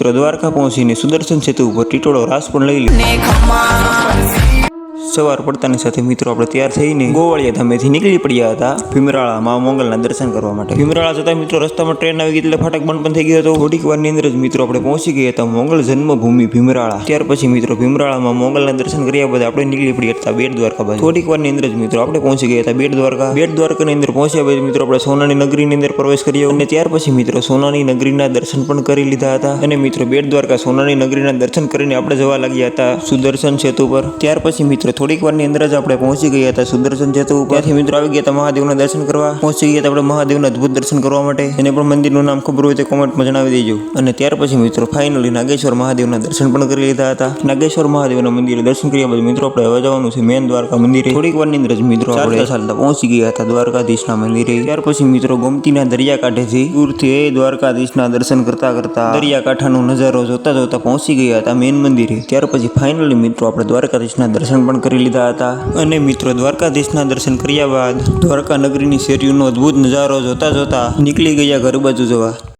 મિત્રો દ્વારકા પહોંચીને સુદર્શન સેતુ ઉપર ટીટોળો રાસ પણ લઈ લીધો। સવાર પડતાની સાથે મિત્રો આપણે તૈયાર થઈને ગોવાળિયા ધામેથી નીકળી પડ્યા હતા ભીમરાળા મા મોંગલના દર્શન કરવા માટે। ભીમરાળા જતા મિત્રો રસ્તામાં ટ્રેન આવી ગઈ એટલે ફાટક બંધ પણ થઈ ગયો હતો। થોડીક વારની અંદર જ મિત્રો આપણે પહોંચી ગયા હતા મોંગલ જન્મભૂમિ ભીમરાળા। ત્યાર પછી મિત્રો ભીમરાળામાં મોંગલના દર્શન કર્યા બાદ આપણે નીકળી પડ્યા હતા બેટ દ્વારકા બાજુ। થોડીક વારની અંદર જ મિત્રો આપણે પહોંચી ગયા હતા બેટ દ્વારકા। બેટ દ્વારકાની અંદર પહોંચ્યા બાદ મિત્રો આપણે સોનાની નગરીની અંદર પ્રવેશ કર્યો અને ત્યાર પછી મિત્રો સોનાની નગરીના દર્શન પણ કરી લીધા હતા। અને મિત્રો બેટ દ્વારકા સોનાની નગરીના દર્શન કરીને આપણે જવા લાગ્યા હતા સુદર્શન સેતુ પર। ત્યાર પછી મિત્રો થોડીક વારની અંદર જ આપણે પહોંચી ગયા હતા સુદર્શન સેતુ ઉપર। ત્યાંથી મિત્રો આવી ગયા હતા મહાદેવના દર્શન કરવા। પહોંચી ગયા હતા આપણે મહાદેવના અદ્ભુત દર્શન કરવા માટે। એને પણ મંદિરનું નામ ખબર હોય તો કોમેન્ટમાં જણાવી દેજો। અને ત્યાર પછી મિત્રો ફાઇનલી નાગેશ્વર મહાદેવના દર્શન પણ કરી લીધા હતા। નાગેશ્વર મહાદેવના મંદિરે દર્શન કર્યા બાદ મિત્રો આપણે હવે જવાનું છે મેન દ્વારકા મંદિરે। થોડીક વારની અંદર જ મિત્રો આપણે ચાલતા પહોંચી ગયા હતા દ્વારકાધીશના મંદિરે। ત્યાર પછી મિત્રો ગોમતીના દરિયા કાંઠેથી દૂરથી દ્વારકાધીશના દર્શન કરતા કરતા દરિયાકાંઠાનો નજારો જોતા જોતા પહોંચી ગયા હતા મેન મંદિરે। ત્યાર પછી ફાઇનલી મિત્રો આપણે દ્વારકાધીશના દર્શન પણ કરી લીધા હતા। અને મિત્રો દ્વારકાધીશના દર્શન કર્યા બાદ દ્વારકા નગરીની શેરીઓનો અદ્ભુત નજારો જોતા જોતા નીકળી ગયા ઘર બાજુ જવા।